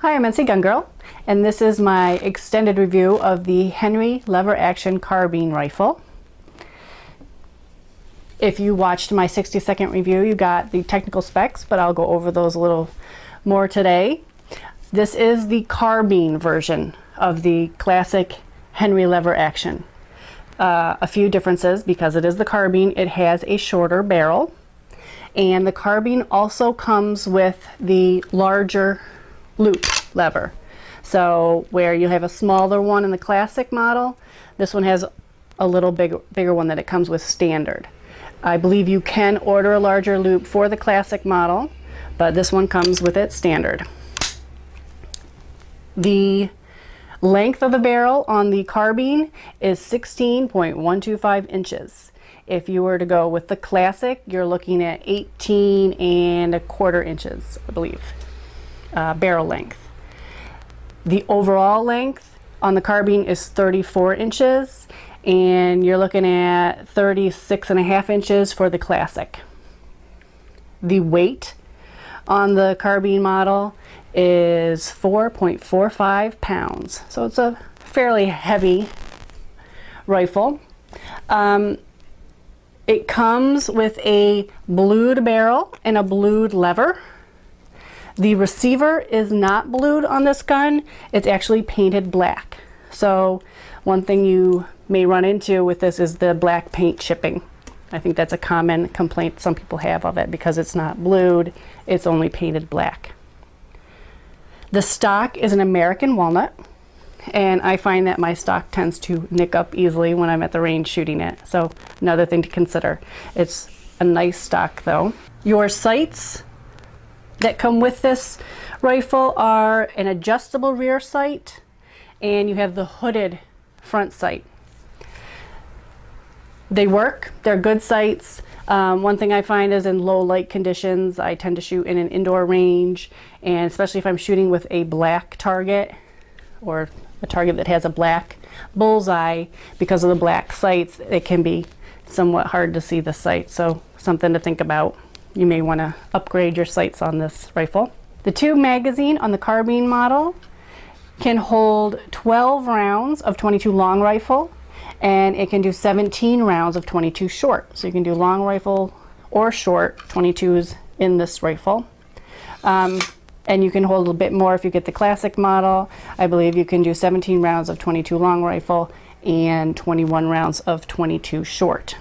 Hi, I'm NCGunGirl, and this is my extended review of the Henry lever action carbine rifle. If you watched my 60-second review, you got the technical specs, but I'll go over those a little more today. This is the carbine version of the classic Henry lever action. A few differences: because it is the carbine, it has a shorter barrel, and the carbine also comes with the larger loop lever. So where you have a smaller one in the classic model, this one has a little bigger one that it comes with standard. I believe you can order a larger loop for the classic model, but this one comes with it standard. The length of the barrel on the carbine is 16.125 inches. If you were to go with the classic, you're looking at 18¼ inches, I believe, barrel length. The overall length on the carbine is 34 inches, and you're looking at 36½ inches for the classic. The weight on the carbine model is 4.45 pounds, so it's a fairly heavy rifle. It comes with a blued barrel and a blued lever. The receiver is not blued on this gun, it's actually painted black. So one thing you may run into with this is the black paint chipping. I think that's a common complaint some people have of it, because it's not blued, it's only painted black. The stock is an American walnut, and I find that my stock tends to nick up easily when I'm at the range shooting it. So another thing to consider. It's a nice stock though. Your sights that come with this rifle are an adjustable rear sight, and you have the hooded front sight. They work, they're good sights. One thing I find is in low light conditions, I tend to shoot in an indoor range, and especially if I'm shooting with a black target or a target that has a black bullseye, because of the black sights, it can be somewhat hard to see the sight. So something to think about. You may want to upgrade your sights on this rifle. The tube magazine on the carbine model can hold 12 rounds of .22 long rifle, and it can do 17 rounds of .22 short. So you can do long rifle or short .22s in this rifle. And you can hold a bit more if you get the classic model. I believe you can do 17 rounds of .22 long rifle and 21 rounds of .22 short.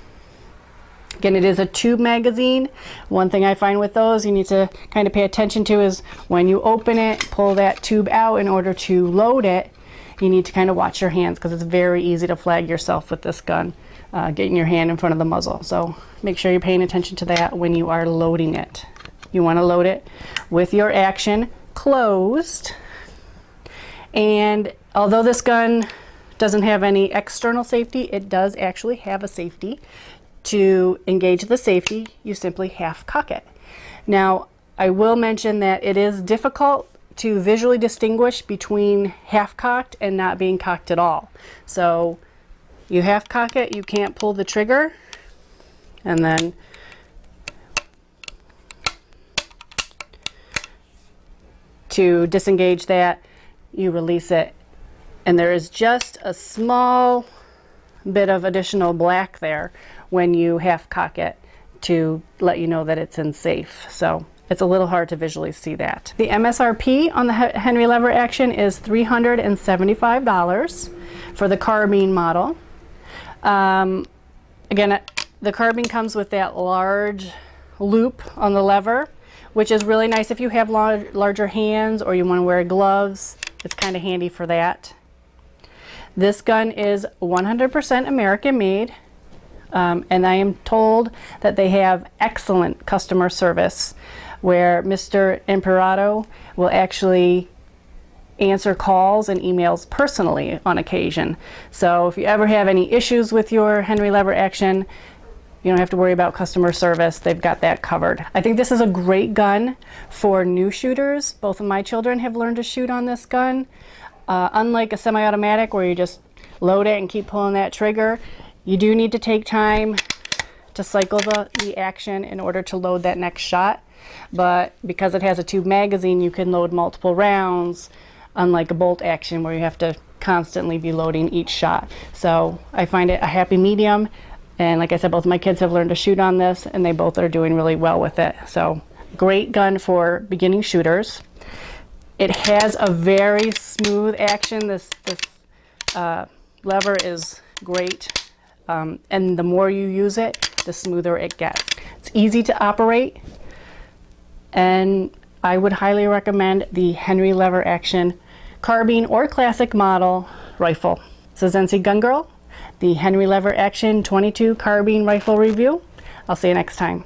Again, it is a tube magazine. One thing I find with those you need to kind of pay attention to is when you open it, pull that tube out in order to load it, you need to kind of watch your hands, because it's very easy to flag yourself with this gun, getting your hand in front of the muzzle. So make sure you're paying attention to that when you are loading it. You want to load it with your action closed. And although this gun doesn't have any external safety, it does actually have a safety. To engage the safety, you simply half cock it. Now, I will mention that it is difficult to visually distinguish between half cocked and not being cocked at all. So you half cock it, you can't pull the trigger, and then to disengage that, you release it, and there is just a small bit of additional black there when you half cock it to let you know that it's in safe. So it's a little hard to visually see that. The MSRP on the Henry lever action is $375 for the carbine model. Again, the carbine comes with that large loop on the lever, which is really nice if you have larger hands or you want to wear gloves. It's kind of handy for that. This gun is 100% American made, and I am told that they have excellent customer service, where Mr. Imperato will actually answer calls and emails personally on occasion. So if you ever have any issues with your Henry lever action, you don't have to worry about customer service. They've got that covered. I think this is a great gun for new shooters. Both of my children have learned to shoot on this gun. Unlike a semi-automatic where you just load it and keep pulling that trigger, you do need to take time to cycle the action in order to load that next shot. but because it has a tube magazine, you can load multiple rounds, unlike a bolt action where you have to constantly be loading each shot. So I find it a happy medium, and like I said, both my kids have learned to shoot on this, and they both are doing really well with it. So great gun for beginning shooters. It has a very smooth action. This lever is great, and the more you use it, the smoother it gets. It's easy to operate, and I would highly recommend the Henry lever action carbine or classic model rifle. This is NCGunGirl, the Henry lever action 22 carbine rifle review. I'll see you next time.